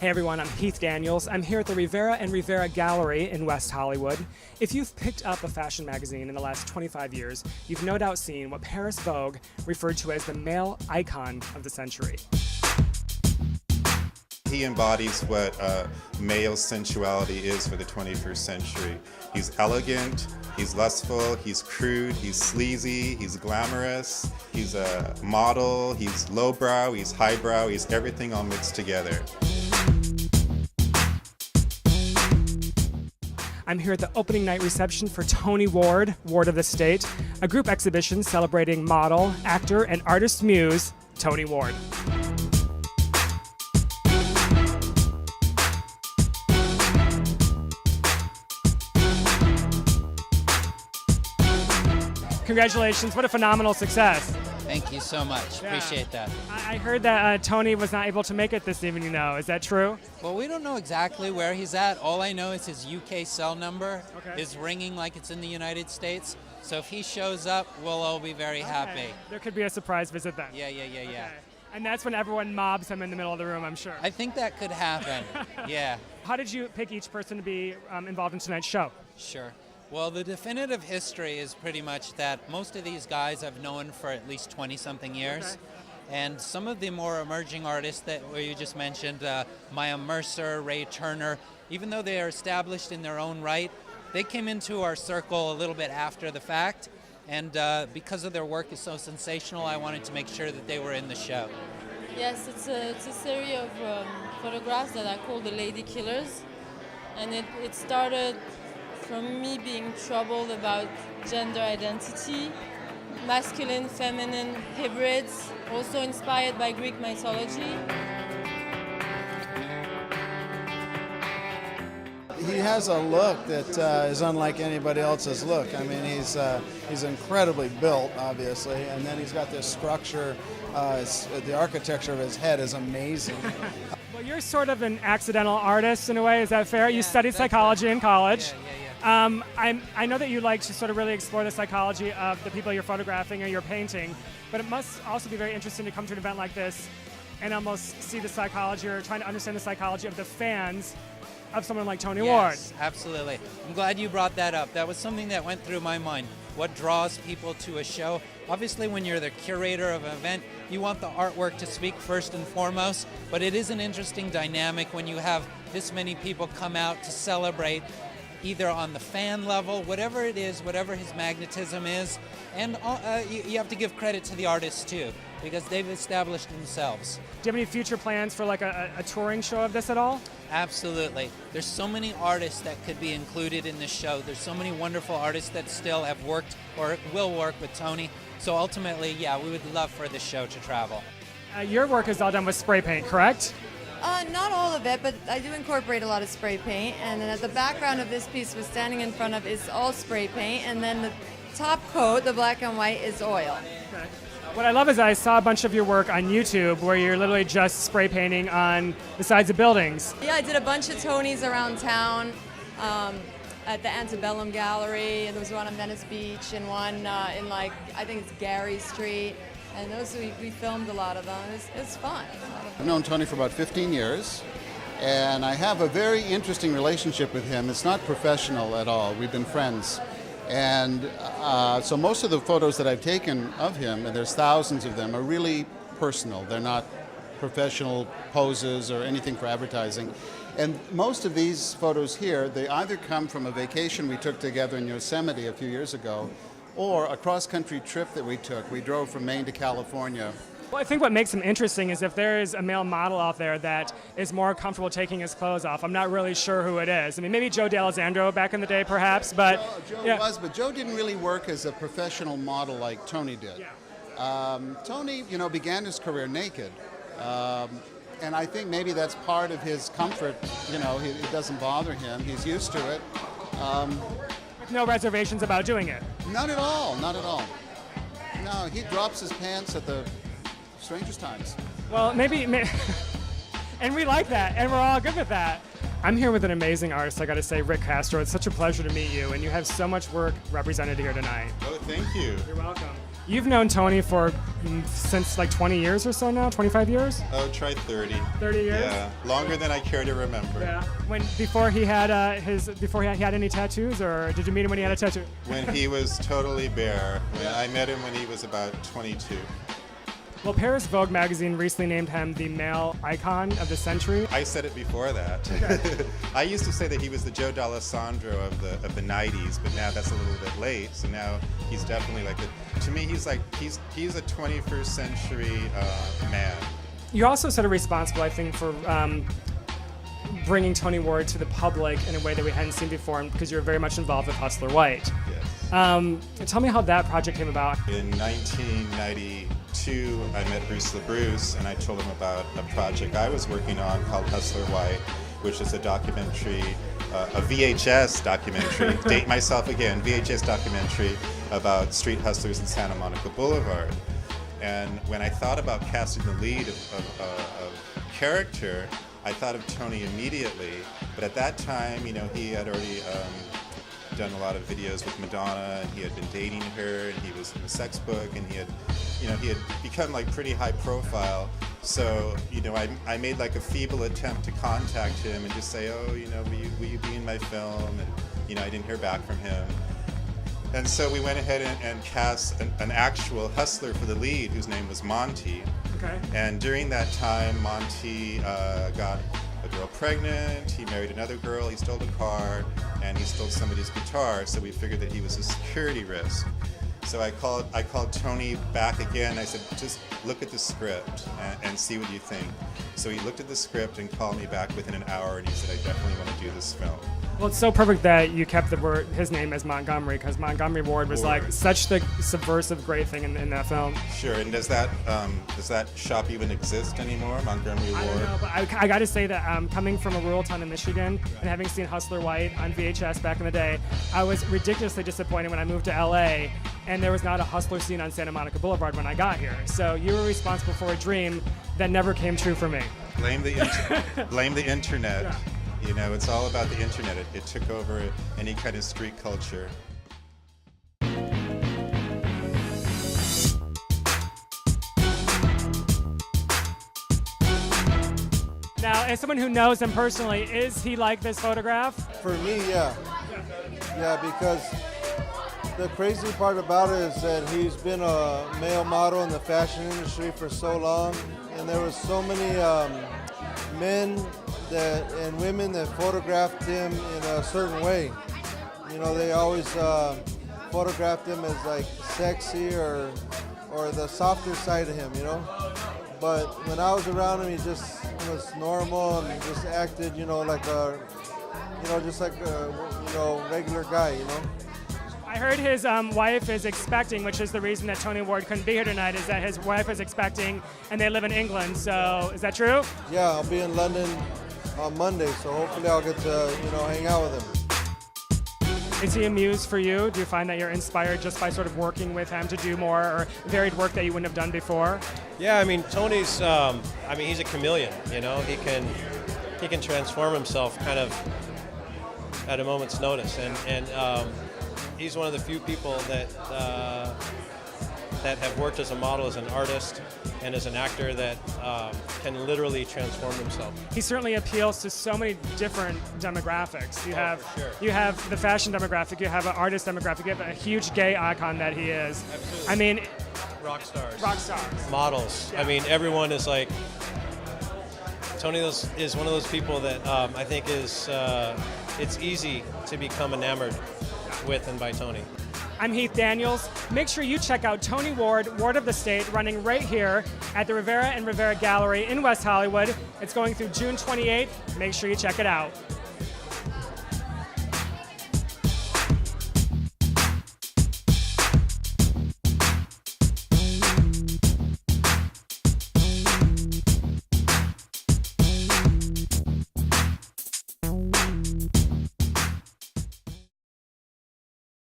Hey everyone, I'm Heath Daniels. I'm here at the Rivera and Rivera Gallery in West Hollywood. If you've picked up a fashion magazine in the last 25 years, you've no doubt seen what Paris Vogue referred to as the male icon of the century. He embodies what male sensuality is for the 21st century. He's elegant, he's lustful, he's crude, he's sleazy, he's glamorous, he's a model, he's lowbrow, he's highbrow, he's everything all mixed together. I'm here at the opening night reception for Tony Ward, Ward of the State, a group exhibition celebrating model, actor, and artist muse, Tony Ward. Congratulations, what a phenomenal success. Thank you so much. Yeah. Appreciate that. I heard that Tony was not able to make it this evening, is that true? Well, we don't know exactly where he's at. All I know is his UK cell number is ringing like it's in the United States. So if he shows up, we'll all be very happy. There could be a surprise visit then. Yeah. And that's when everyone mobs him in the middle of the room, I'm sure. I think that could happen. Yeah. How did you pick each person to be involved in tonight's show? Sure. Well, the definitive history is pretty much that most of these guys I've known for at least 20-something years. Okay. And some of the more emerging artists that you just mentioned, Maya Mercer, Ray Turner, even though they are established in their own right, they came into our circle a little bit after the fact. And because of their work is so sensational, I wanted to make sure that they were in the show. Yes, it's a series of photographs that I call the Lady Killers. And it started from me being troubled about gender identity, masculine, feminine hybrids, also inspired by Greek mythology. He has a look that is unlike anybody else's look. I mean, he's incredibly built, obviously, and then he's got this structure. The architecture of his head is amazing. Well, you're sort of an accidental artist in a way, is that fair? You studied psychology in college. Yeah. I know that you like to sort of really explore the psychology of the people you're photographing or you're painting, but it must also be very interesting to come to an event like this and almost see the psychology or trying to understand the psychology of the fans of someone like Tony Ward. Yes, absolutely. I'm glad you brought that up. That was something that went through my mind. What draws people to a show? Obviously, when you're the curator of an event, you want the artwork to speak first and foremost, but it is an interesting dynamic when you have this many people come out to celebrate either on the fan level, whatever it is, whatever his magnetism is, and you have to give credit to the artists too, because they've established themselves. Do you have any future plans for like a touring show of this at all? Absolutely. There's so many artists that could be included in this show. There's so many wonderful artists that still have worked or will work with Tony. So ultimately, yeah, we would love for this show to travel. Your work is all done with spray paint, correct? Not all of it, but I do incorporate a lot of spray paint. And then the background of this piece we're standing in front of is all spray paint. And then the top coat, the black and white, is oil. Okay. What I love is I saw a bunch of your work on YouTube where you're literally just spray painting on the sides of buildings. Yeah, I did a bunch of Tonys around town at the Antebellum Gallery. And there was one on Venice Beach and one in I think it's Gary Street. And those we filmed a lot of them. It was fun. I've known Tony for about 15 years, and I have a very interesting relationship with him. It's not professional at all. We've been friends. And so most of the photos that I've taken of him, and there's thousands of them, are really personal. They're not professional poses or anything for advertising. And most of these photos here, they either come from a vacation we took together in Yosemite a few years ago, or a cross-country trip that we took. We drove from Maine to California. Well, I think what makes him interesting is if there is a male model out there that is more comfortable taking his clothes off. I'm not really sure who it is. I mean, maybe Joe D'Alessandro back in the day, perhaps, but... Joe was, but Joe didn't really work as a professional model like Tony did. Yeah. Tony, began his career naked. And I think maybe that's part of his comfort. It doesn't bother him. He's used to it. With no reservations about doing it. Not at all. No, he drops his pants at the strangest times. Well, maybe and we like that, and we're all good with that. I'm here with an amazing artist, I gotta say, Rick Castro. It's such a pleasure to meet you, and you have so much work represented here tonight. Oh, thank you. You're welcome. You've known Tony for since like 20 years or so now, 25 years? Oh, try 30. 30 years? Yeah, longer than I care to remember. Yeah. Before he had any tattoos, or did you meet him when he had a tattoo? When he was totally bare. I met him when he was about 22. Well, Paris Vogue magazine recently named him the male icon of the century. I said it before that. Okay. I used to say that he was the Joe D'Alessandro of the 90s, but now that's a little bit late. So now he's definitely like to me, he's a 21st century man. You're also sort of responsible, I think, for bringing Tony Ward to the public in a way that we hadn't seen before, because you're very much involved with Hustler White. Yes. Tell me how that project came about. In 1992, I met Bruce LaBruce, and I told him about a project I was working on called Hustler White, which is a documentary, a VHS documentary, date myself again, VHS documentary about street hustlers in Santa Monica Boulevard. And when I thought about casting the lead of character, I thought of Tony immediately. But at that time, he had already done a lot of videos with Madonna, and he had been dating her, and he was in a sex book, and he had become like pretty high profile. So, I made like a feeble attempt to contact him and just say, oh, will you be in my film? And, I didn't hear back from him. And so we went ahead and cast an actual hustler for the lead, whose name was Monty. Okay. And during that time, Monty got a girl pregnant, he married another girl, he stole a car, and he stole somebody's guitar, so we figured that he was a security risk. So I called Tony back again. I said, just look at the script and see what you think. So he looked at the script and called me back within an hour, and he said, I definitely want to do this film. Well, it's so perfect that you kept his name as Montgomery, because Montgomery Ward was like such the subversive great thing in that film. Sure, and does that shop even exist anymore, Montgomery Ward? I don't know, but I got to say that coming from a rural town in Michigan and having seen Hustler White on VHS back in the day, I was ridiculously disappointed when I moved to LA and there was not a hustler scene on Santa Monica Boulevard when I got here. So you were responsible for a dream that never came true for me. Blame the internet. Yeah. It's all about the internet. It took over any kind of street culture. Now, as someone who knows him personally, is he like this photograph? For me, yeah. Yeah, because the crazy part about it is that he's been a male model in the fashion industry for so long, and there was so many men and women that photographed him in a certain way. They always photographed him as like sexy or the softer side of him, But when I was around him, he just was normal and just acted, like a, just like a, regular guy, I heard his wife is expecting, which is the reason that Tony Ward couldn't be here tonight, is that his wife is expecting and they live in England. So is that true? Yeah, I'll be in London on Monday, so hopefully I'll get to, hang out with him. Is he a muse for you? Do you find that you're inspired just by sort of working with him to do more or varied work that you wouldn't have done before? Yeah, Tony's, he's a chameleon, He can transform himself kind of at a moment's notice, and he's one of the few people that have worked as a model, as an artist, and as an actor that can literally transform himself. He certainly appeals to so many different demographics. You have the fashion demographic, you have an artist demographic, you have a huge gay icon that he is. Absolutely. Rock stars. Models. Yeah. Everyone is like, Tony is one of those people that I think is, it's easy to become enamored with and by Tony. I'm Heath Daniels. Make sure you check out Tony Ward, Ward of the State, running right here at the Rivera and Rivera Gallery in West Hollywood. It's going through June 28th. Make sure you check it out.